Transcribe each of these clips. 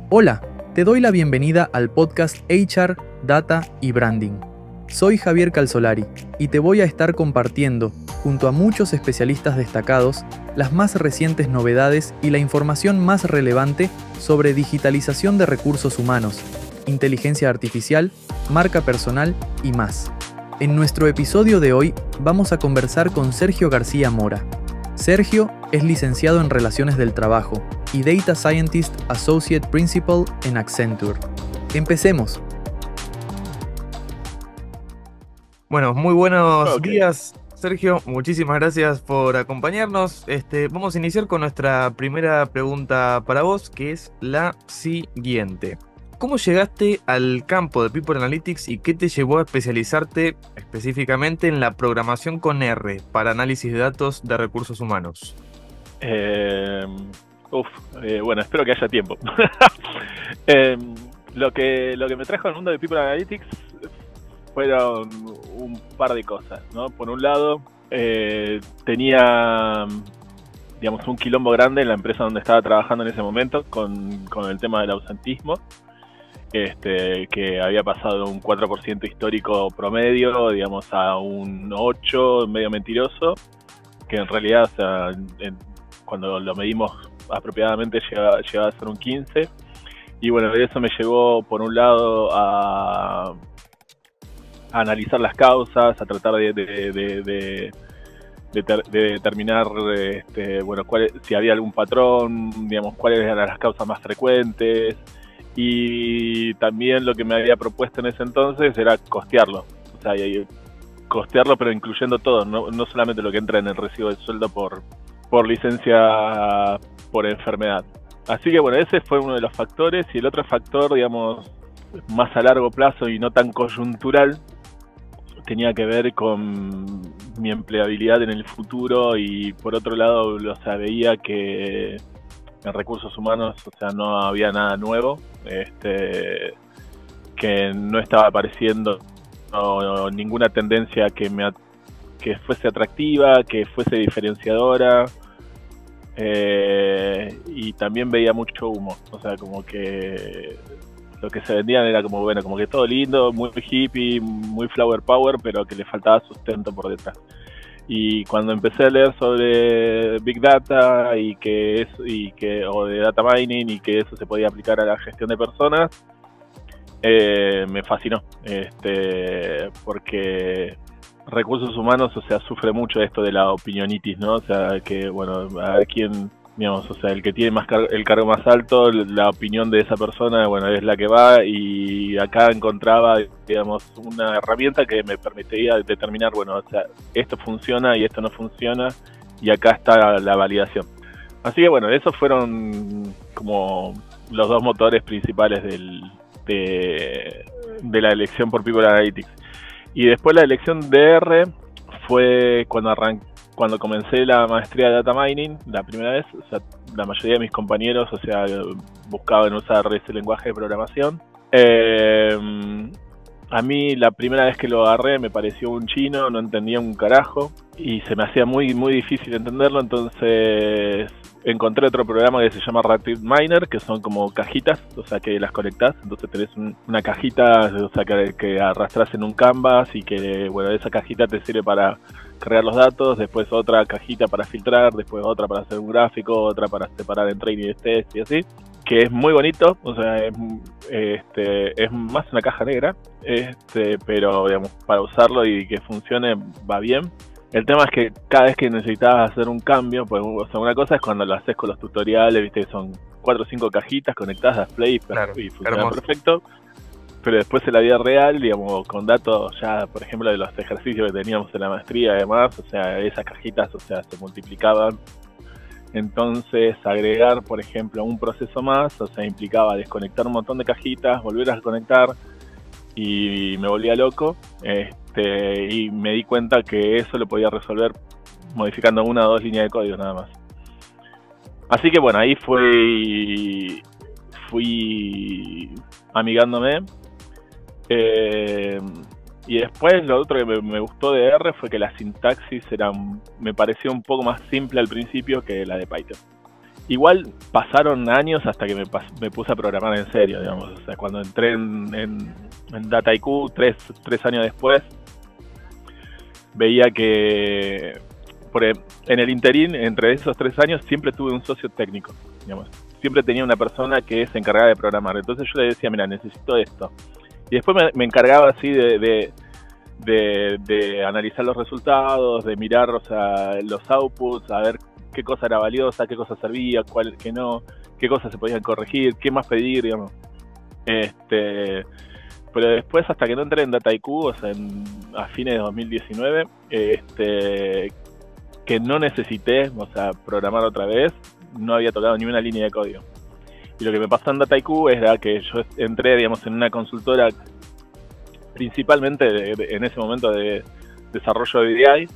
Hola, te doy la bienvenida al podcast HR, Data y Branding. Soy Javier Calzolari y te voy a estar compartiendo, junto a muchos especialistas destacados, las más recientes novedades y la información más relevante sobre digitalización de recursos humanos, inteligencia artificial, marca personal y más. En nuestro episodio de hoy vamos a conversar con Sergio García Mora. Sergio es licenciado en Relaciones del Trabajo y Data Scientist Associate Principal en Accenture. Empecemos. Bueno, muy buenos días, Sergio. Muchísimas gracias por acompañarnos. Vamos a iniciar con nuestra primera pregunta para vos, que es la siguiente. ¿Cómo llegaste al campo de People Analytics y qué te llevó a especializarte específicamente en la programación con R para análisis de datos de recursos humanos? Bueno, espero que haya tiempo. Lo que me trajo al mundo de People Analytics fueron un par de cosas, ¿no? Por un lado, tenía, digamos, un quilombo grande en la empresa donde estaba trabajando en ese momento con el tema del ausentismo. Que había pasado un 4% histórico promedio, digamos, a un 8% medio mentiroso, que en realidad, o sea, cuando lo medimos apropiadamente llegaba a ser un 15%. Y bueno, eso me llevó, por un lado, a analizar las causas, a tratar de determinar si había algún patrón, digamos, cuáles eran las causas más frecuentes. Y también lo que me había propuesto en ese entonces era costearlo. O sea, costearlo, pero incluyendo todo, no solamente lo que entra en el recibo de sueldo por licencia por enfermedad. Así que bueno, ese fue uno de los factores. Y el otro factor, digamos, más a largo plazo y no tan coyuntural, tenía que ver con mi empleabilidad en el futuro. Y por otro lado, o sea, veía que en recursos humanos, o sea, no había nada nuevo, que no estaba apareciendo ninguna tendencia que fuese atractiva, que fuese diferenciadora, y también veía mucho humo. O sea, como que lo que se vendían era como, bueno, como que todo lindo, muy hippie, muy flower power, pero que le faltaba sustento por detrás. Y cuando empecé a leer sobre Big Data o de Data Mining y que eso se podía aplicar a la gestión de personas, me fascinó, porque recursos humanos, o sea, sufre mucho esto de la opinionitis, ¿no? O sea, que, bueno, a quien, digamos, o sea, el que tiene el cargo más alto, la opinión de esa persona, bueno, es la que va. Y acá encontraba, digamos, una herramienta que me permitía determinar, bueno, o sea, esto funciona y esto no funciona, y acá está la validación. Así que bueno, esos fueron como los dos motores principales de la elección por People Analytics. Y después la elección de R fue cuando comencé la maestría de Data Mining, la primera vez. O sea, la mayoría de mis compañeros, o sea, buscaban usar ese lenguaje de programación. A mí la primera vez que lo agarré me pareció un chino, no entendía un carajo y se me hacía muy, muy difícil entenderlo. Entonces encontré otro programa que se llama RapidMiner, que son como cajitas, o sea, que las conectás. Entonces tenés una cajita, o sea, que arrastrás en un canvas y que, bueno, esa cajita te sirve para cargar los datos, después otra cajita para filtrar, después otra para hacer un gráfico, otra para separar en training test y así, que es muy bonito. O sea, es más una caja negra, pero digamos, para usarlo y que funcione va bien. El tema es que cada vez que necesitabas hacer un cambio, pues, o sea, una cosa es cuando lo haces con los tutoriales, viste, son 4 o 5 cajitas conectadas, das play, claro, y funciona hermoso, perfecto. Pero después en la vida real, digamos, con datos ya, por ejemplo, de los ejercicios que teníamos en la maestría, además, o sea, esas cajitas, o sea, se multiplicaban. Entonces, agregar, por ejemplo, un proceso más, o sea, implicaba desconectar un montón de cajitas, volver a conectar, y me volvía loco. Y me di cuenta que eso lo podía resolver modificando 1 o 2 líneas de código nada más. Así que bueno, ahí fui amigándome. Y después lo otro que me gustó de R fue que la sintaxis me pareció un poco más simple al principio que la de Python. igual pasaron años hasta que me puse a programar en serio, digamos. O sea, cuando entré en Dataiku, tres años después, veía que en el interín, entre esos 3 años, siempre tuve un socio técnico, digamos. Siempre tenía una persona que se encargaba de programar. Entonces yo le decía, mira, necesito esto. Y después me encargaba así de analizar los resultados, de mirar, o sea, los outputs, a ver qué cosa era valiosa, qué cosa servía, cuál que no, qué cosas se podían corregir, qué más pedir, digamos. Pero después, hasta que no entré en Dataiku, o sea, a fines de 2019, que no necesité, o sea, programar otra vez, no había tocado ni una línea de código. Y lo que me pasó en Dataiku era que yo entré, digamos, en una consultora principalmente en ese momento de desarrollo de VDI,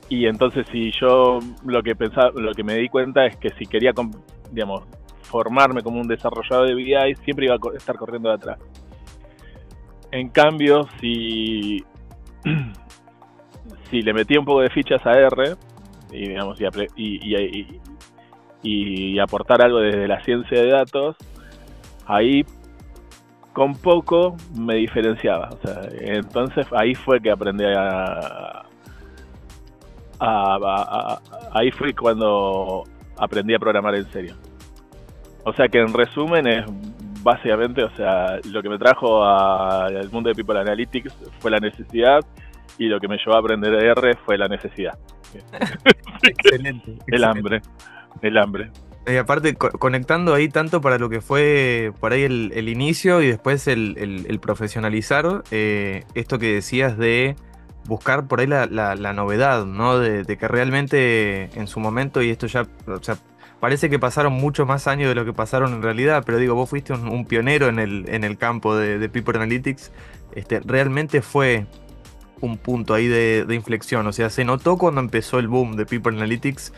y entonces si yo lo que me di cuenta es que si quería, digamos, formarme como un desarrollador de VDI, siempre iba a estar corriendo de atrás. En cambio, si le metía un poco de fichas a R y, digamos, y aportar algo desde la ciencia de datos, ahí con poco me diferenciaba. O sea, entonces ahí fue que aprendí ahí fue cuando aprendí a programar en serio. O sea que en resumen es básicamente, o sea, lo que me trajo al mundo de People Analytics fue la necesidad, y lo que me llevó a aprender R fue la necesidad. Excelente. El hambre. Y aparte, conectando ahí tanto para lo que fue por ahí el inicio y después el profesionalizar, esto que decías de buscar por ahí la novedad, ¿no? De que realmente en su momento, y esto ya, o sea, parece que pasaron muchos más años de lo que pasaron en realidad, pero digo, vos fuiste un pionero en el campo de People Analytics. Realmente fue un punto ahí de inflexión, o sea, se notó cuando empezó el boom de People Analytics.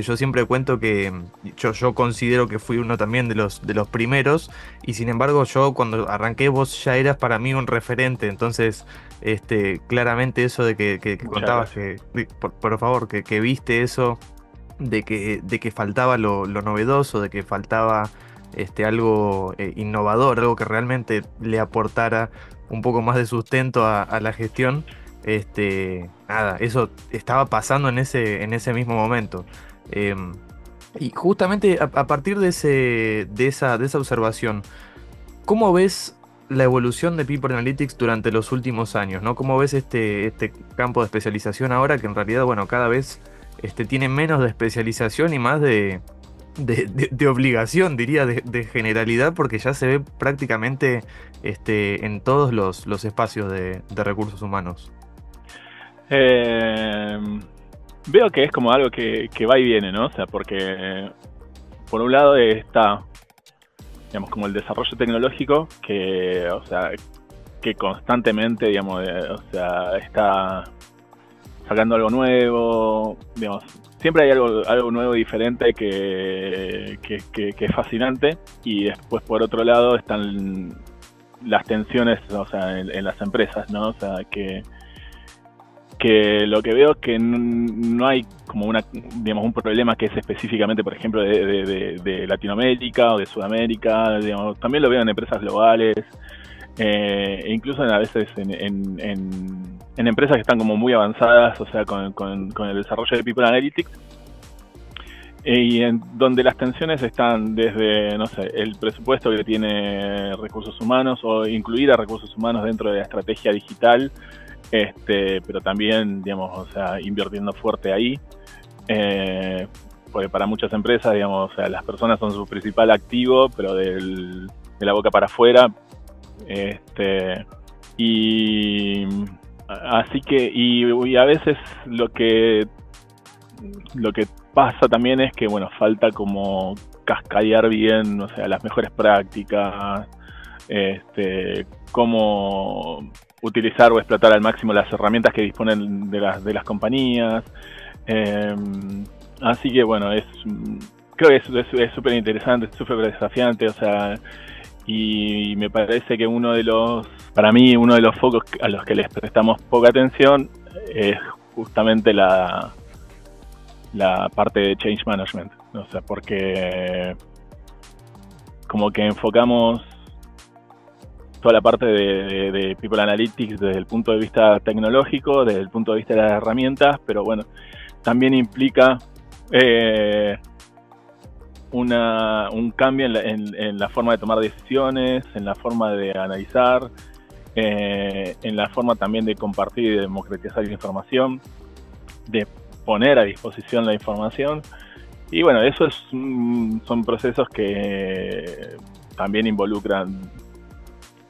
Yo siempre cuento que yo considero que fui uno también de los primeros, y sin embargo yo cuando arranqué vos ya eras para mí un referente. Entonces claramente eso de que contabas que, por favor, que viste eso de que faltaba lo novedoso, de que faltaba algo innovador, algo que realmente le aportara un poco más de sustento a la gestión. Nada, eso estaba pasando en ese mismo momento. Y justamente a partir de esa observación, ¿cómo ves la evolución de People Analytics durante los últimos años, ¿no? ¿Cómo ves este campo de especialización ahora, que en realidad, bueno, cada vez tiene menos de especialización y más de obligación, diría, de generalidad, porque ya se ve prácticamente en todos los espacios de recursos humanos? Veo que es como algo que va y viene, ¿no? O sea, porque por un lado está, digamos, como el desarrollo tecnológico, que, o sea, que constantemente, digamos, o sea, está sacando algo nuevo, digamos, siempre hay algo nuevo, diferente, que es fascinante. Y después, por otro lado, están las tensiones, o sea, en las empresas, ¿no? O sea, que lo que veo es que no hay como un problema que es específicamente, por ejemplo, de Latinoamérica o de Sudamérica. Digamos, también lo veo en empresas globales, incluso a veces en empresas que están como muy avanzadas, o sea, con el desarrollo de People Analytics, y en donde las tensiones están desde, no sé, el presupuesto que tiene recursos humanos, o incluir a recursos humanos dentro de la estrategia digital, pero también, digamos, o sea, invirtiendo fuerte ahí, porque para muchas empresas, digamos, o sea, las personas son su principal activo, pero de la boca para afuera, y así que, y a veces lo que pasa también es que, bueno, falta como cascadear bien, o sea, las mejores prácticas, cómo utilizar o explotar al máximo las herramientas que disponen de las compañías. Así que, bueno, creo que es súper interesante, súper desafiante, o sea, y me parece que para mí uno de los focos a los que les prestamos poca atención es justamente la la parte de change management, o sea, porque como que enfocamos toda la parte de People Analytics desde el punto de vista tecnológico, desde el punto de vista de las herramientas, pero bueno, también implica un cambio en la forma de tomar decisiones, en la forma de analizar, en la forma también de compartir y de democratizar la información, de poner a disposición la información. Y bueno, eso son procesos que también involucran,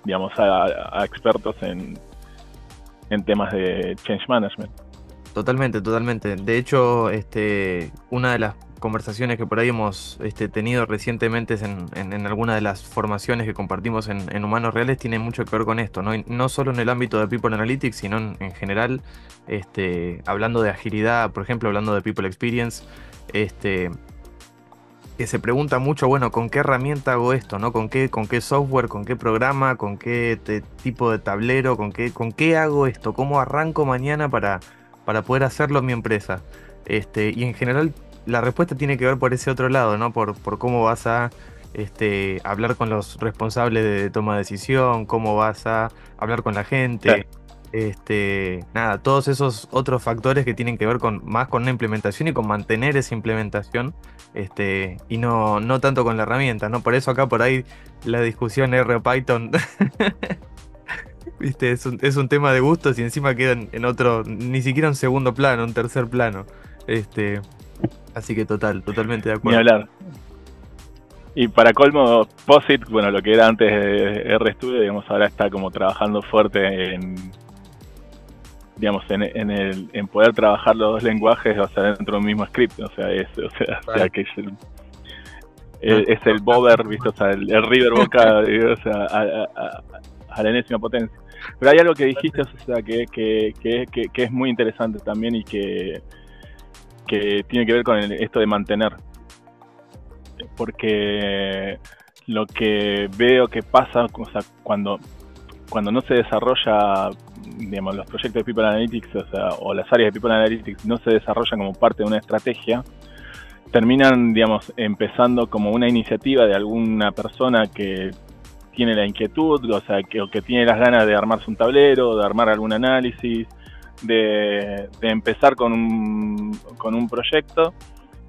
digamos, a expertos en temas de change management. Totalmente, totalmente. De hecho, una de las conversaciones que por ahí hemos tenido recientemente en alguna de las formaciones que compartimos en Humanos Reales tiene mucho que ver con esto, ¿no? Y no solo en el ámbito de People Analytics, sino en general, hablando de agilidad, por ejemplo, hablando de People Experience, que se pregunta mucho, bueno, ¿con qué herramienta hago esto, no? ¿Con qué software, con qué programa, con qué tipo de tablero, con qué hago esto? ¿Cómo arranco mañana para poder hacerlo en mi empresa? Y en general la respuesta tiene que ver por ese otro lado, ¿no? Por cómo vas a hablar con los responsables de toma de decisión, cómo vas a hablar con la gente. Nada, todos esos otros factores que tienen que ver más con una implementación y con mantener esa implementación, y no tanto con la herramienta, ¿no? Por eso acá por ahí la discusión R Python ¿viste? Es un tema de gustos y encima queda en otro, ni siquiera un segundo plano, un tercer plano. Así que totalmente de acuerdo. Ni hablar. Y para colmo, POSIT, bueno, lo que era antes de RStudio, digamos, ahora está como trabajando fuerte en poder trabajar los dos lenguajes, o sea, dentro de un mismo script, o sea, que es el Bover, ¿viste? O sea, el River Boca, o sea, a la enésima potencia. Pero hay algo que dijiste, o sea, que es muy interesante también y que tiene que ver con esto de mantener. Porque lo que veo que pasa, o sea, cuando no se desarrolla, digamos, los proyectos de People Analytics, o sea, o las áreas de People Analytics no se desarrollan como parte de una estrategia, terminan, digamos, empezando como una iniciativa de alguna persona que tiene la inquietud, o sea, que tiene las ganas de armarse un tablero, de armar algún análisis, de empezar con un proyecto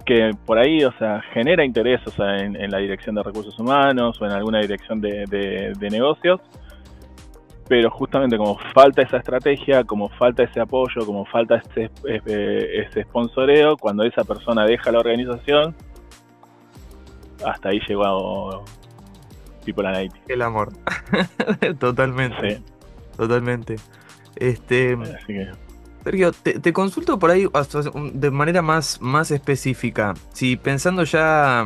que por ahí, o sea, genera interés, o sea, en la dirección de recursos humanos o en alguna dirección de negocios, pero justamente como falta esa estrategia, como falta ese apoyo, como falta ese sponsoreo, cuando esa persona deja la organización, hasta ahí llegó People Analytics. El amor. Totalmente. Sí. Totalmente. Así que... Sergio, te consulto por ahí de manera más específica. Si pensando ya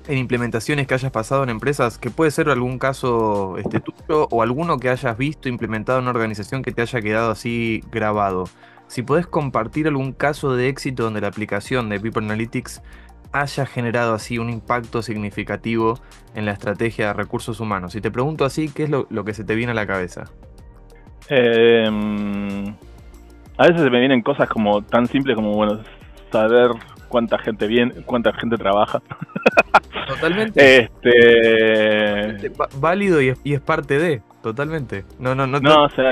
en implementaciones que hayas pasado en empresas, que puede ser algún caso tuyo o alguno que hayas visto implementado en una organización que te haya quedado así grabado. Si podés compartir algún caso de éxito donde la aplicación de People Analytics haya generado así un impacto significativo en la estrategia de recursos humanos. Si te pregunto así, ¿qué es lo que se te viene a la cabeza? A veces se me vienen cosas como tan simples como, bueno, saber cuánta gente trabaja. Totalmente. Válido y es parte de, totalmente. No, o sea,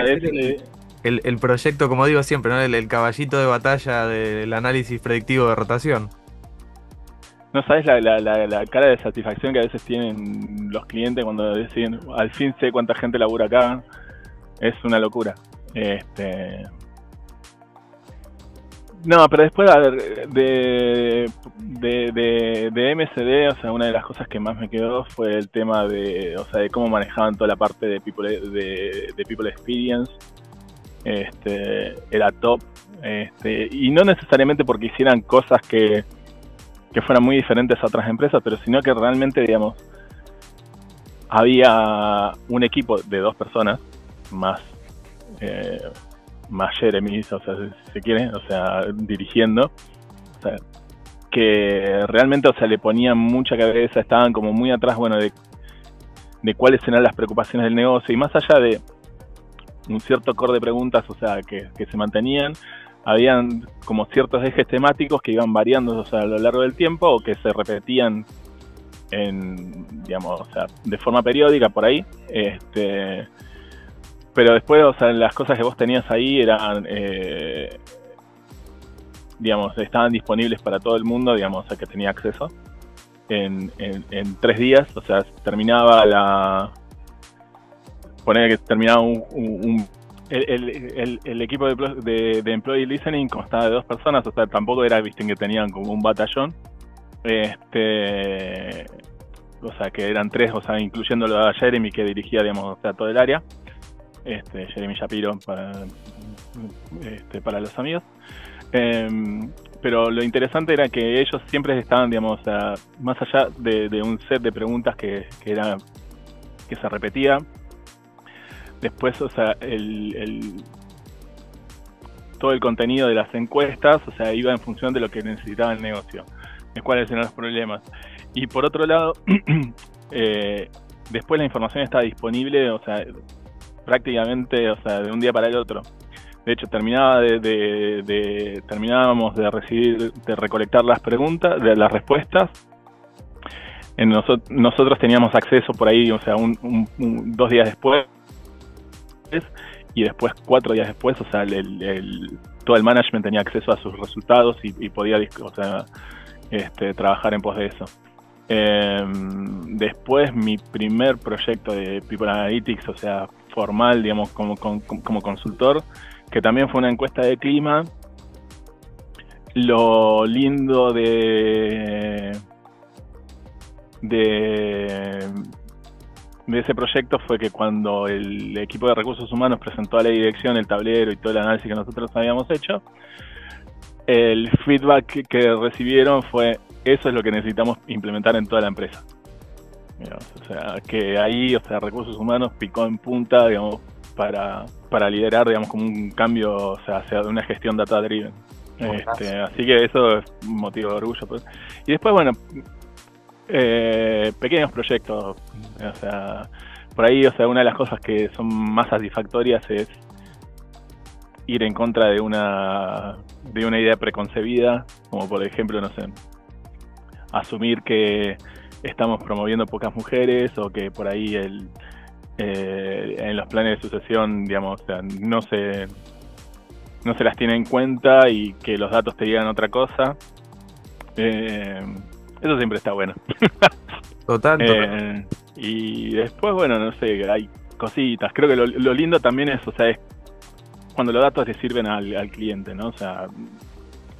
el proyecto, como digo siempre, ¿no? El caballito de batalla del análisis predictivo de rotación. No sabes la cara de satisfacción que a veces tienen los clientes cuando deciden, al fin sé cuánta gente labura acá. Es una locura. No, pero después, a ver, de MSD, o sea, una de las cosas que más me quedó fue el tema de cómo manejaban toda la parte de People Experience. Era top. Y no necesariamente porque hicieran cosas que fueran muy diferentes a otras empresas, pero sino que realmente, digamos, había un equipo de 2 personas, más Jeremy, o sea, si se quiere, o sea, dirigiendo, o sea, que realmente, o sea, le ponían mucha cabeza, estaban como muy atrás, bueno, de cuáles eran las preocupaciones del negocio, y más allá de un cierto core de preguntas, o sea, que se mantenían, habían como ciertos ejes temáticos que iban variando, o sea, a lo largo del tiempo, o que se repetían digamos, o sea, de forma periódica por ahí. Pero después, o sea, las cosas que vos tenías ahí eran, digamos, estaban disponibles para todo el mundo, digamos, o sea, que tenía acceso en 3 días. O sea, poner que terminaba el equipo de Employee Listening constaba de 2 personas, o sea, tampoco era, viste, que tenían como un batallón. O sea, que eran 3, o sea, incluyéndolo a Jeremy, que dirigía, digamos, o sea, todo el área. Jeremy Shapiro para los amigos. Pero lo interesante era que ellos siempre estaban, digamos, o sea, más allá de un set de preguntas que se repetía. Después, o sea, todo el contenido de las encuestas, o sea, iba en función de lo que necesitaba el negocio, de cuáles eran los problemas. Y por otro lado, después la información está disponible, o sea, prácticamente, o sea, de un día para el otro. De hecho, terminábamos de recolectar las preguntas, de las respuestas. Nosotros teníamos acceso por ahí, o sea, 2 días después, y después 4 días después, o sea, todo el management tenía acceso a sus resultados y podía, o sea, trabajar en pos de eso. Después, mi primer proyecto de People Analytics, o sea, formal, digamos, como consultor, que también fue una encuesta de clima. Lo lindo de ese proyecto fue que cuando el equipo de recursos humanos presentó a la dirección el tablero y todo el análisis que nosotros habíamos hecho, el feedback que recibieron fue: eso es lo que necesitamos implementar en toda la empresa. Digamos, o sea, que ahí, o sea, recursos humanos picó en punta, digamos, para liderar, digamos, como un cambio, o sea, hacia una gestión data driven. Así que eso es un motivo de orgullo. Pues. Y después, bueno, pequeños proyectos, o sea, por ahí, o sea, una de las cosas que son más satisfactorias es ir en contra de una idea preconcebida, como por ejemplo, no sé, asumir que estamos promoviendo pocas mujeres, o que por ahí en los planes de sucesión, digamos, o sea, no se las tiene en cuenta y que los datos te digan otra cosa. Eso siempre está bueno. Total. Y después, bueno, no sé, hay cositas. Creo que lo lindo también es, o sea, es cuando los datos le sirven al cliente, ¿no? O sea,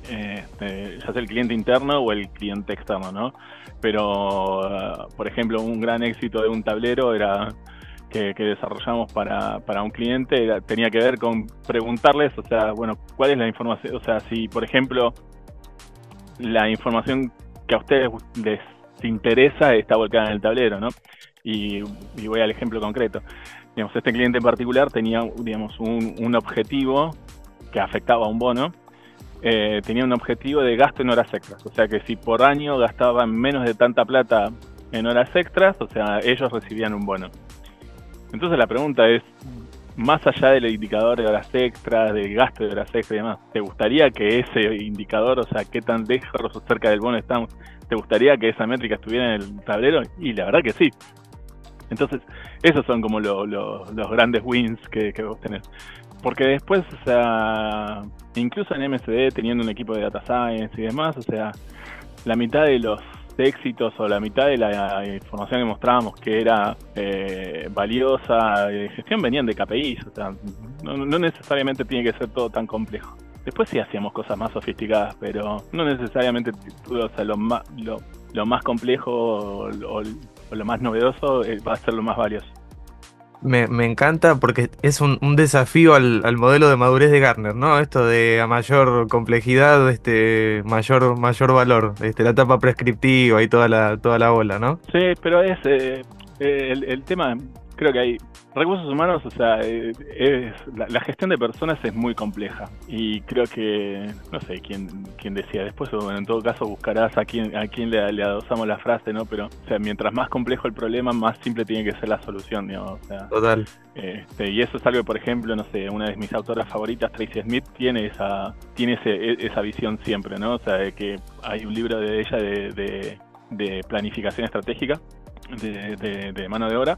ya sea el cliente interno o el cliente externo, ¿no? Pero, por ejemplo, un gran éxito de un tablero era que desarrollamos para un cliente, tenía que ver con preguntarles, o sea, bueno, ¿cuál es la información? O sea, si, por ejemplo, la información que a ustedes les interesa está volcada en el tablero, ¿no? Y voy al ejemplo concreto. Digamos, este cliente en particular tenía, digamos, un objetivo que afectaba a un bono. Tenía un objetivo de gasto en horas extras. O sea que si por año gastaban menos de tanta plata en horas extras, o sea, ellos recibían un bono. Entonces la pregunta es, más allá del indicador de horas extras, del gasto de horas extras y demás, ¿te gustaría que ese indicador, o sea, qué tan lejos o cerca del bono estamos, te gustaría que esa métrica estuviera en el tablero? Y la verdad que sí. Entonces, esos son como los grandes wins que vos tenés. Porque después, o sea, incluso en MSD, teniendo un equipo de Data Science y demás, o sea, la mitad de los éxitos o la mitad de la información que mostrábamos que era valiosa de gestión venían de KPIs, o sea, no necesariamente tiene que ser todo tan complejo. Después sí hacíamos cosas más sofisticadas, pero no necesariamente, o sea, lo más complejo o lo más novedoso va a ser lo más valioso. Me encanta porque es un desafío al modelo de madurez de Gartner, ¿no? Esto de a mayor complejidad, mayor valor, la etapa prescriptiva y toda la bola, ¿no? Sí, pero es el tema, creo que hay Recursos humanos, o sea, la gestión de personas es muy compleja y creo que, no sé quién decía después, o bueno, en todo caso buscarás a quién le adosamos la frase, ¿no? Pero, o sea, mientras más complejo el problema, más simple tiene que ser la solución, digamos, o sea. Total. Y eso es algo que, por ejemplo, no sé, una de mis autoras favoritas, Tracy Smith, tiene esa visión siempre, ¿no? O sea, de que hay un libro de ella de planificación estratégica de mano de obra,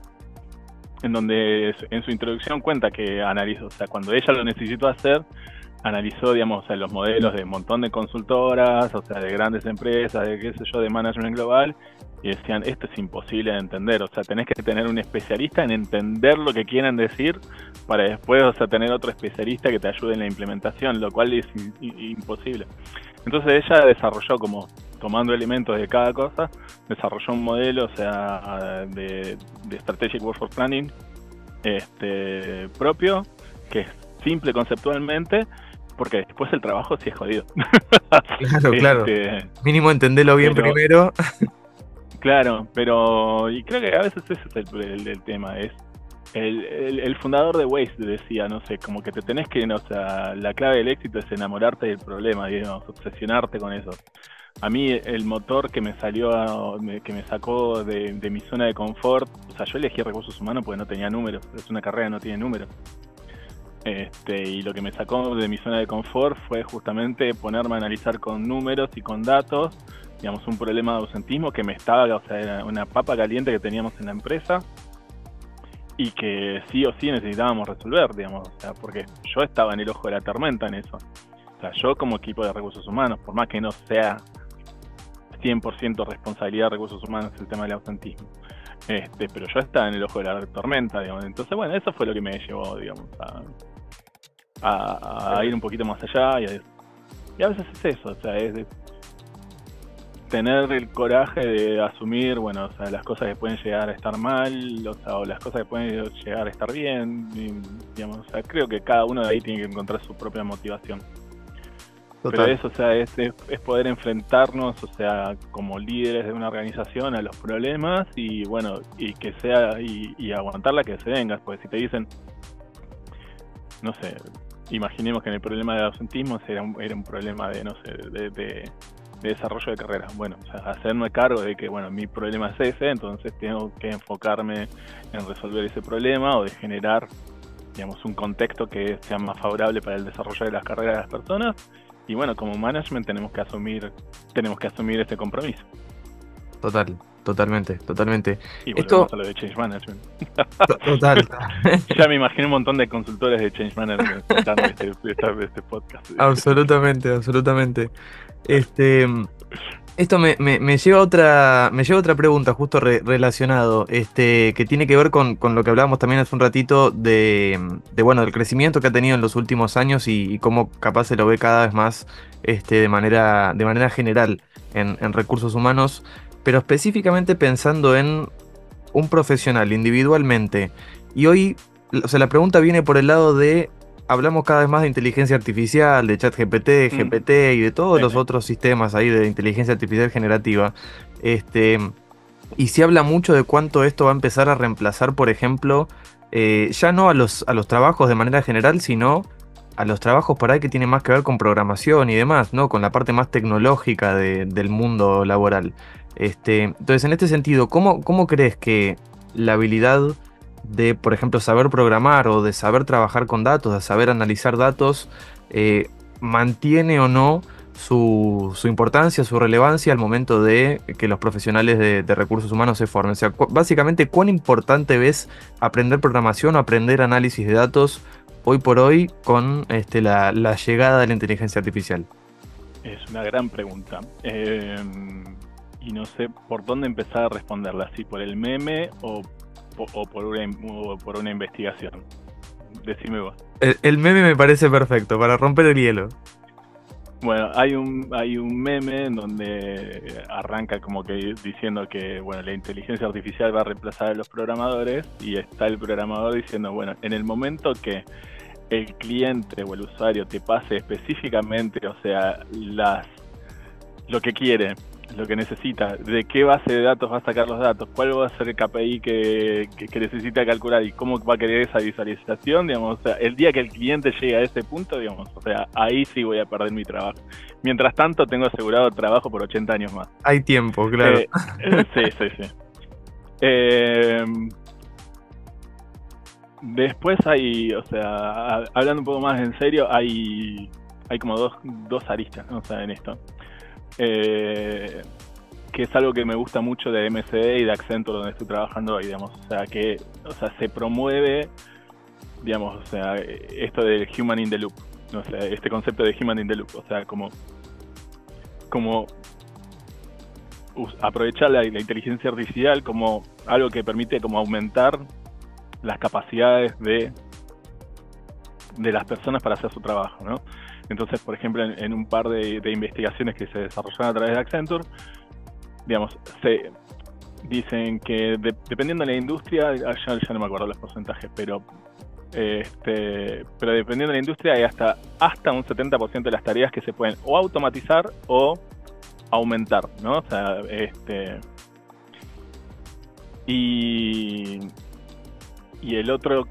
en donde en su introducción cuenta que analizó, o sea, cuando ella lo necesitó hacer, analizó, digamos, o sea, los modelos de un montón de consultoras, o sea, de grandes empresas, de qué sé yo, de management global, y decían, esto es imposible de entender, o sea, tenés que tener un especialista en entender lo que quieren decir, para después, o sea, tener otro especialista que te ayude en la implementación, lo cual es imposible. Entonces ella desarrolló, como tomando elementos de cada cosa, desarrolló un modelo, o sea, de Strategic Workforce Planning propio, que es simple conceptualmente, porque después el trabajo sí es jodido. Claro. Mínimo entenderlo bien primero. Claro, pero y creo que a veces ese es el tema, es el fundador de Waze decía, no sé, como que te tenés que, o sea, la clave del éxito es enamorarte del problema, digamos, obsesionarte con eso. A mí el motor que me sacó de mi zona de confort, o sea, yo elegí recursos humanos porque no tenía números, es una carrera que no tiene números. Y lo que me sacó de mi zona de confort fue justamente ponerme a analizar con números y con datos, digamos, un problema de ausentismo que o sea, era una papa caliente que teníamos en la empresa y que sí o sí necesitábamos resolver, digamos, o sea, porque yo estaba en el ojo de la tormenta en eso. O sea, yo como equipo de recursos humanos, por más que no sea 100% responsabilidad de recursos humanos el tema del ausentismo, pero yo estaba en el ojo de la tormenta, digamos. Entonces, bueno, eso fue lo que me llevó, digamos, a ir un poquito más allá y a veces es eso, o sea, es de tener el coraje de asumir, bueno, o sea, las cosas que pueden llegar a estar mal, o las cosas que pueden llegar a estar bien, y, digamos, o sea, creo que cada uno de ahí tiene que encontrar su propia motivación. Total. Pero eso, o sea, es poder enfrentarnos, o sea, como líderes de una organización a los problemas y bueno, y que sea, y aguantar la que se venga, pues si te dicen, no sé, imaginemos que en el problema de ausentismo era un problema de, no sé, de desarrollo de carrera. Bueno, o sea, hacerme cargo de que, bueno, mi problema es ese, entonces tengo que enfocarme en resolver ese problema o de generar, digamos, un contexto que sea más favorable para el desarrollo de las carreras de las personas. Y bueno, como management tenemos que asumir este compromiso. Totalmente. Y volvemos a lo de Change Management. Total. Ya me imagino un montón de consultores de Change Management escuchando este podcast. Absolutamente. Esto me lleva a otra pregunta justo relacionado, que tiene que ver con lo que hablábamos también hace un ratito bueno, del crecimiento que ha tenido en los últimos años y cómo capaz se lo ve cada vez más de manera general en recursos humanos, pero específicamente pensando en un profesional individualmente. Y hoy, o sea, la pregunta viene por el lado de hablamos cada vez más de inteligencia artificial, de ChatGPT, GPT y de todos los otros sistemas ahí de inteligencia artificial generativa. Y se habla mucho de cuánto esto va a empezar a reemplazar, por ejemplo, ya no a los trabajos de manera general, sino a los trabajos por ahí que tienen más que ver con programación y demás, ¿no? Con la parte más tecnológica del mundo laboral. Entonces, en este sentido, ¿cómo crees que la habilidad de, por ejemplo, saber programar o de saber trabajar con datos, de saber analizar datos, mantiene o no su importancia, su relevancia al momento de que los profesionales de recursos humanos se formen? O sea, básicamente, ¿cuán importante ves aprender programación o aprender análisis de datos hoy por hoy con la llegada de la inteligencia artificial? Es una gran pregunta. Y no sé por dónde empezar a responderla, si por el meme o por una investigación. Decime vos. El meme me parece perfecto para romper el hielo. Bueno, hay un meme en donde arranca como que diciendo que, bueno, la inteligencia artificial va a reemplazar a los programadores, y está el programador diciendo, bueno, en el momento que el cliente o el usuario te pase específicamente, o sea, lo que quiere, lo que necesita, de qué base de datos va a sacar los datos, cuál va a ser el KPI que necesita calcular y cómo va a querer esa visualización, digamos, o sea, el día que el cliente llegue a ese punto, digamos, o sea, ahí sí voy a perder mi trabajo. Mientras tanto, tengo asegurado trabajo por 80 años más. Hay tiempo, claro. Sí. Después hay, o sea, hablando un poco más en serio, hay como dos aristas, ¿no? O sea, en esto. Que es algo que me gusta mucho de MSD y de Accenture, donde estoy trabajando hoy, digamos. O sea, se promueve, digamos, o sea, esto del human in the loop, ¿no? O sea, este concepto de human in the loop, o sea, como aprovechar la inteligencia artificial como algo que permite como aumentar las capacidades de las personas para hacer su trabajo, ¿no? Entonces, por ejemplo, en un par de investigaciones que se desarrollaron a través de Accenture, digamos, se dicen que dependiendo de la industria, ya no me acuerdo los porcentajes, pero dependiendo de la industria hay hasta un 70% de las tareas que se pueden o automatizar o aumentar, ¿no? O sea, y el otro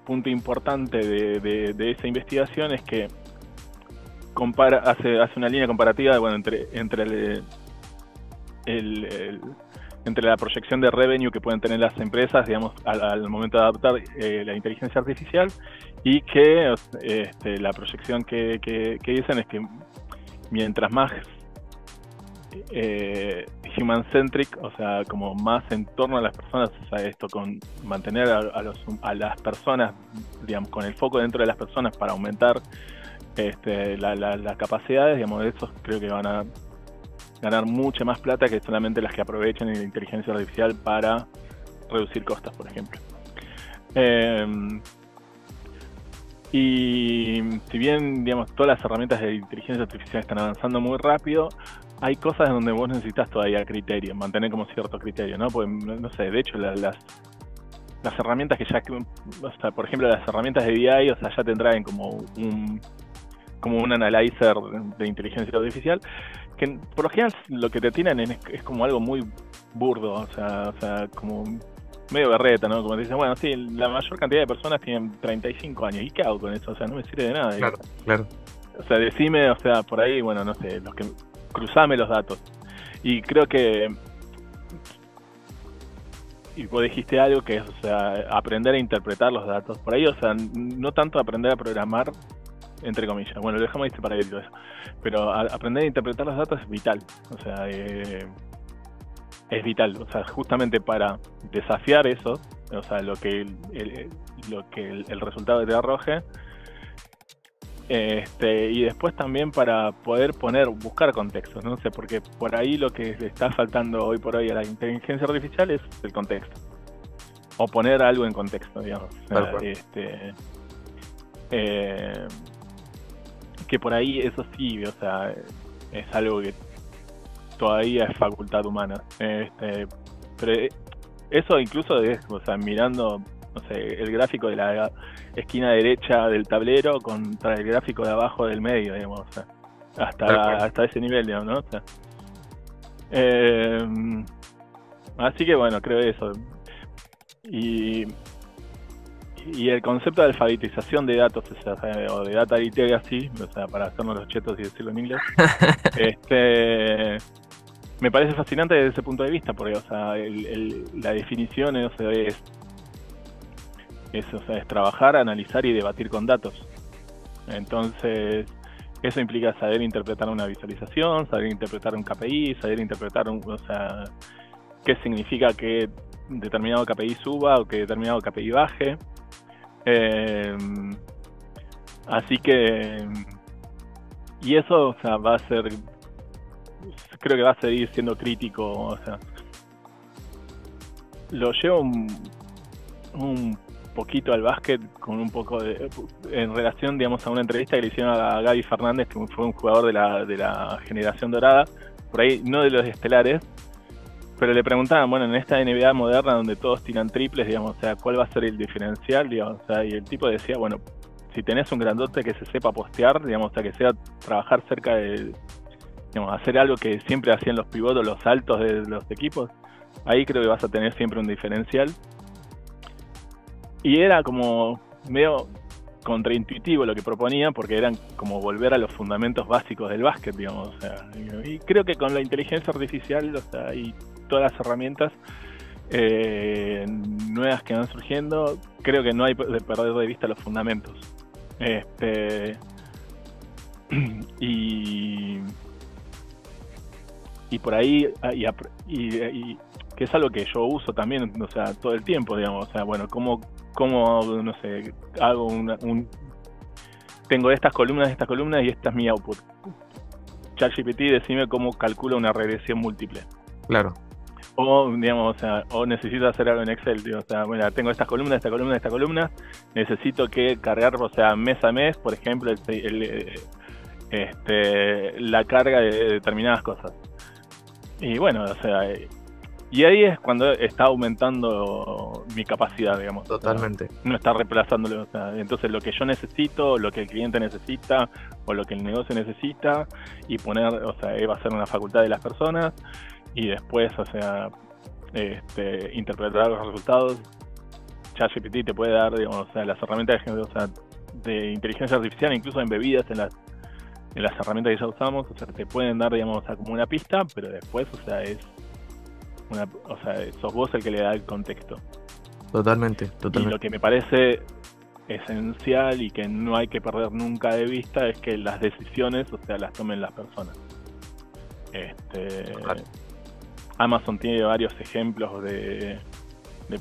punto importante de esa investigación es que hace una línea comparativa, bueno, entre la proyección de revenue que pueden tener las empresas, digamos, al momento de adoptar la inteligencia artificial, y que la proyección que dicen es que mientras más human-centric, o sea, como más en torno a las personas, o sea, esto con mantener a las personas, digamos, con el foco dentro de las personas para aumentar las capacidades, digamos, de esos creo que van a ganar mucha más plata que solamente las que aprovechen la inteligencia artificial para reducir costos, por ejemplo. Y si bien, digamos, todas las herramientas de inteligencia artificial están avanzando muy rápido, hay cosas donde vos necesitas todavía criterio, mantener como cierto criterio, ¿no? Porque, no sé, de hecho, las herramientas que ya, o sea, por ejemplo, las herramientas de BI, o sea, ya te traen como un analyzer de inteligencia artificial, que por lo general lo que te tiran es como algo muy burdo, o sea, como medio berreta, ¿no? Como te dicen, bueno, sí, la mayor cantidad de personas tienen 35 años, ¿y qué hago con eso? O sea, no me sirve de nada. Claro. O sea, decime, o sea, por ahí, bueno, no sé, cruzame los datos. Y creo que, y vos dijiste algo que es, o sea, aprender a interpretar los datos. Por ahí, o sea, no tanto aprender a programar, entre comillas. Bueno, lo dejamos ahí para ahí todo eso. Pero aprender a interpretar los datos es vital. O sea, es vital. O sea, justamente para desafiar eso, o sea, lo que el resultado te arroje. Y después también para poder buscar contextos, no sé, porque por ahí lo que le está faltando hoy por hoy a la inteligencia artificial es el contexto, o poner algo en contexto, digamos. Que por ahí eso sí, o sea, es algo que todavía es facultad humana. Pero eso incluso es, o sea, mirando, no sé, el gráfico de la esquina derecha del tablero contra el gráfico de abajo del medio, digamos, o sea, hasta ese nivel, digamos, ¿no? O sea, así que bueno, creo eso. Y el concepto de alfabetización de datos, o de data literacy, o sea, para hacernos los chetos y decirlo en inglés, me parece fascinante desde ese punto de vista, porque, o sea, la definición o sea, es trabajar, analizar y debatir con datos. Entonces, eso implica saber interpretar una visualización, saber interpretar un KPI, saber interpretar o sea, qué significa que determinado KPI suba o que determinado KPI baje. Así que, y eso, o sea, creo que va a seguir siendo crítico, o sea, lo llevo un poquito al básquet con un poco en relación, digamos, a una entrevista que le hicieron a Gaby Fernández, que fue un jugador de la generación dorada, por ahí no de los estelares, pero le preguntaban, bueno, en esta NBA moderna donde todos tiran triples, digamos, o sea, ¿cuál va a ser el diferencial? Digamos, o sea, y el tipo decía, bueno, si tenés un grandote que se sepa postear, digamos, o sea, que sea trabajar cerca en digamos, hacer algo que siempre hacían los pivots o los saltos de los equipos, ahí creo que vas a tener siempre un diferencial. Y era como medio contraintuitivo lo que proponían, porque eran como volver a los fundamentos básicos del básquet, digamos. O sea, y creo que con la inteligencia artificial, o sea, y todas las herramientas nuevas que van surgiendo, creo que no hay de perder de vista los fundamentos. Y por ahí, y que es algo que yo uso también, o sea, todo el tiempo, digamos. O sea, bueno, cómo no sé, hago tengo estas columnas y esta es mi output. ChatGPT, decime cómo calcula una regresión múltiple. Claro. O, digamos, o sea, o necesito hacer algo en Excel, digo, o sea, bueno, tengo esta columna, necesito que cargar, o sea, mes a mes, por ejemplo, la carga de determinadas cosas. Y bueno, o sea, y ahí es cuando está aumentando mi capacidad, digamos. Totalmente. O sea, no está reemplazándolo, o sea, entonces lo que yo necesito, lo que el cliente necesita, o lo que el negocio necesita, y poner, o sea, va a ser una facultad de las personas, y después, o sea, interpretar los resultados. ChatGPT te puede dar, digamos, o sea, las herramientas de inteligencia artificial, incluso embebidas en las herramientas que ya usamos, o sea, te pueden dar, digamos, o sea, como una pista, pero después, o sea, sos vos el que le da el contexto. Totalmente. Y lo que me parece esencial y que no hay que perder nunca de vista es que las decisiones, o sea, las tomen las personas. Amazon tiene varios ejemplos de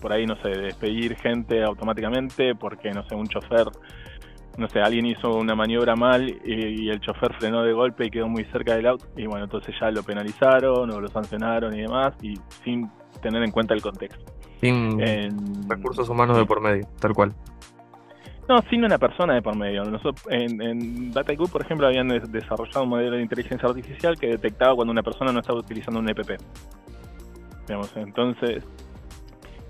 por ahí, no sé, de despedir gente automáticamente porque, no sé, un chofer, no sé, alguien hizo una maniobra mal y el chofer frenó de golpe y quedó muy cerca del auto, y bueno, entonces ya lo penalizaron o lo sancionaron y demás, y sin tener en cuenta el contexto. Sin recursos humanos de por medio, tal cual. No, sin una persona de por medio. Nosotros en DataIQ, por ejemplo, habían desarrollado un modelo de inteligencia artificial que detectaba cuando una persona no estaba utilizando un EPP. Digamos, entonces,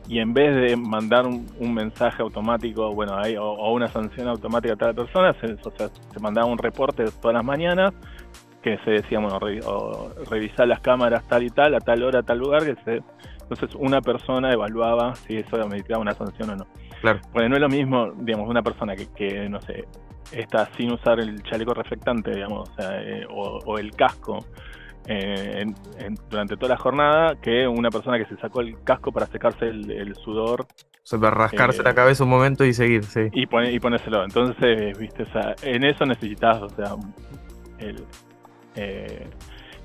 y en vez de mandar un mensaje automático, bueno, o una sanción automática a tal persona, se mandaba un reporte todas las mañanas que se decía, bueno, revisar las cámaras tal y tal, a tal hora, a tal lugar, entonces una persona evaluaba si eso ameritaba una sanción o no. Claro. Porque no es lo mismo, digamos, una persona que no sé, está sin usar el chaleco reflectante, digamos, o sea, o el casco durante toda la jornada, que una persona que se sacó el casco para secarse el sudor. O sea, para rascarse la cabeza un momento y seguir, sí. Y ponérselo. Entonces, viste, o sea, en eso necesitas, o sea,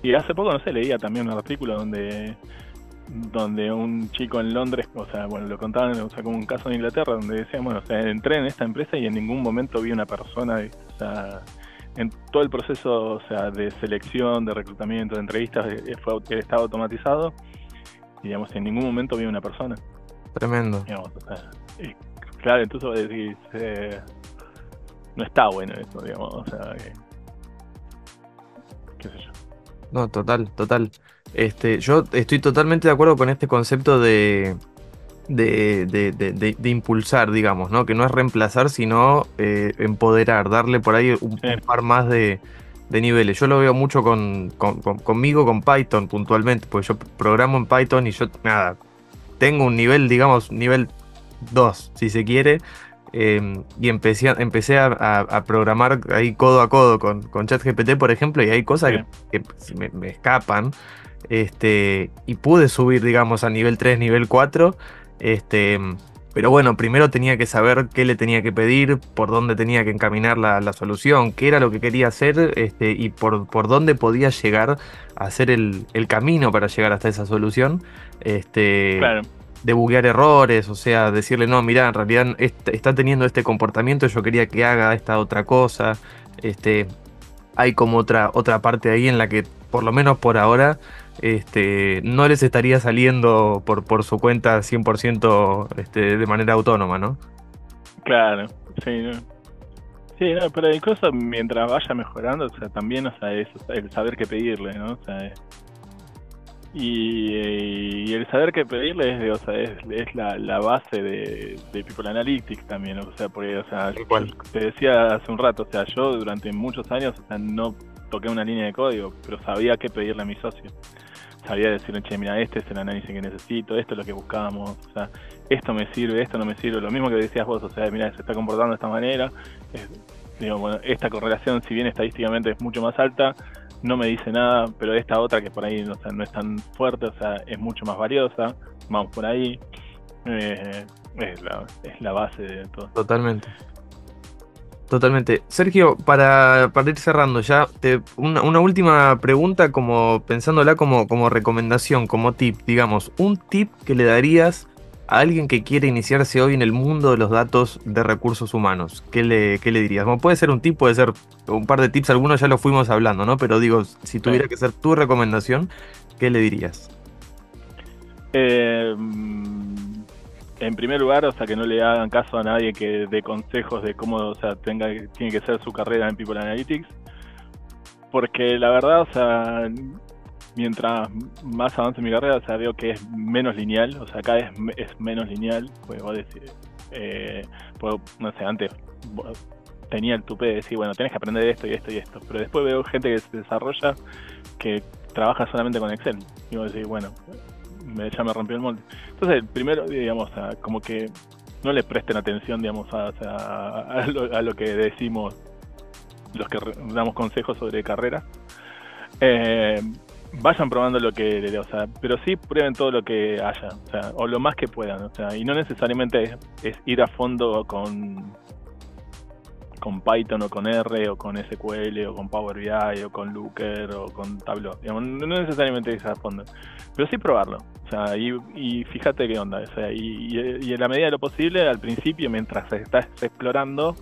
y hace poco, no sé, leía también un artículo donde un chico en Londres, o sea, bueno, lo contaban, o sea, como un caso en Inglaterra, donde decían, bueno, o sea, entré en esta empresa y en ningún momento vi una persona, o sea, en todo el proceso, o sea, de selección, de reclutamiento, de entrevistas, estaba automatizado, y digamos, en ningún momento vi una persona. Tremendo. Digamos, o sea, claro, entonces vos decís, no está bueno eso, digamos, o sea, qué sé yo. No, total. Yo estoy totalmente de acuerdo con este concepto de impulsar, digamos, ¿no? Que no es reemplazar, sino empoderar, darle por ahí un par más de niveles. Yo lo veo mucho conmigo, con Python puntualmente, porque yo programo en Python y yo, nada, tengo un nivel, digamos, nivel 2, si se quiere, y empecé a programar ahí codo a codo con ChatGPT, por ejemplo, y hay cosas que me escapan, y pude subir, digamos, a nivel 3, nivel 4, pero bueno, primero tenía que saber qué le tenía que pedir, por dónde tenía que encaminar la solución, qué era lo que quería hacer, y por dónde podía llegar a hacer el camino para llegar hasta esa solución. Claro. Debuguear errores, o sea, decirle, no, mirá, en realidad está teniendo este comportamiento, yo quería que haga esta otra cosa. Hay como otra parte ahí en la que, por lo menos por ahora, no les estaría saliendo por su cuenta 100% de manera autónoma, ¿no? Claro, sí, ¿no? Sí, no, pero incluso mientras vaya mejorando, o sea, también, o sea, es el saber qué pedirle, ¿no? O sea, y el saber qué pedirle es la base de People Analytics también, o sea, porque, o sea, te decía hace un rato, o sea, yo durante muchos años, o sea, no toqué una línea de código, pero sabía qué pedirle a mi socio. Sabía decirle, che, mira, este es el análisis que necesito, esto es lo que buscábamos, o sea, esto me sirve, esto no me sirve, lo mismo que decías vos, o sea, mira, se está comportando de esta manera, digo, bueno, esta correlación, si bien estadísticamente es mucho más alta, no me dice nada, pero esta otra que por ahí o sea, no es tan fuerte, o sea, es mucho más valiosa, vamos por ahí, es la base de todo. Totalmente. Sergio, para ir cerrando ya, una última pregunta, como pensándola como recomendación, como tip, digamos, un tip que le darías a alguien que quiere iniciarse hoy en el mundo de los datos de recursos humanos. ¿Qué le dirías? Bueno, puede ser un tip, puede ser un par de tips, algunos ya los fuimos hablando, ¿no? Pero digo, si tuviera que ser tu recomendación, ¿qué le dirías? En primer lugar, o sea, que no le hagan caso a nadie que dé consejos de cómo, o sea, tiene que ser su carrera en People Analytics, porque la verdad, o sea, mientras más avance mi carrera, o sea, veo que es menos lineal, o sea, acá es menos lineal, pues vos decís, no sé, antes tenía el tupé de decir, bueno, tenés que aprender esto y esto y esto, pero después veo gente que se desarrolla que trabaja solamente con Excel, y vos decís, bueno, ya me rompió el molde. Entonces, primero, digamos, o sea, como que no le presten atención, digamos, a lo que decimos los que damos consejos sobre carrera. Vayan probando lo que, o sea, pero sí prueben todo lo que haya, o sea, o lo más que puedan, o sea, y no necesariamente es ir a fondo con Python o con R o con SQL o con Power BI o con Looker o con Tableau, digamos, no necesariamente es a fondo, pero sí probarlo, o sea, y fíjate qué onda, o sea, y en la medida de lo posible, al principio, mientras estás explorando,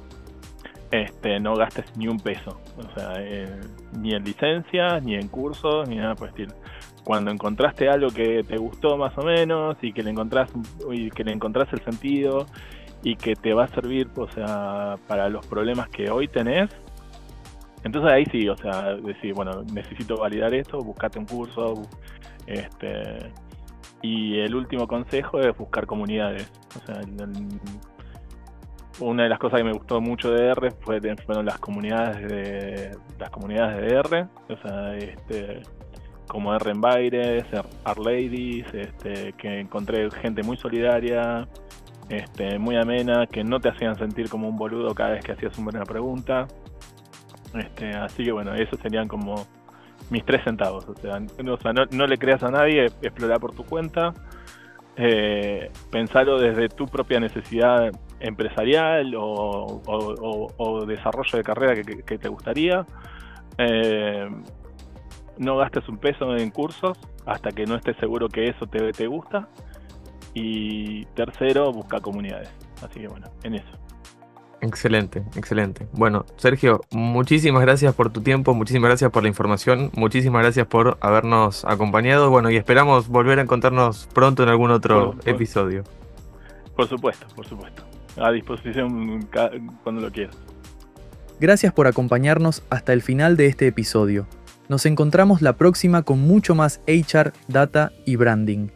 no gastes ni un peso, o sea, ni en licencias, ni en cursos, ni nada por el estilo. Cuando encontraste algo que te gustó más o menos y que le encontrás el sentido y que te va a servir, o sea, para los problemas que hoy tenés, entonces ahí sí, o sea, decir, bueno, necesito validar esto, buscate un curso, y el último consejo es buscar comunidades, o sea, una de las cosas que me gustó mucho de R fueron las comunidades de R, o sea, como R Envires, R-Ladies, que encontré gente muy solidaria, muy amena, que no te hacían sentir como un boludo cada vez que hacías una buena pregunta. Así que bueno, esos serían como mis 3 centavos. O sea, no le creas a nadie, explora por tu cuenta, pensalo desde tu propia necesidad empresarial o desarrollo de carrera que te gustaría. No gastes un peso en cursos hasta que no estés seguro que eso te gusta. Y tercero, busca comunidades. Así que bueno, en eso. Excelente. Bueno, Sergio, muchísimas gracias por tu tiempo, muchísimas gracias por la información, muchísimas gracias por habernos acompañado. Bueno, y esperamos volver a encontrarnos pronto en algún otro episodio. Por supuesto. A disposición cuando lo quieras. Gracias por acompañarnos hasta el final de este episodio. Nos encontramos la próxima con mucho más HR, Data y Branding.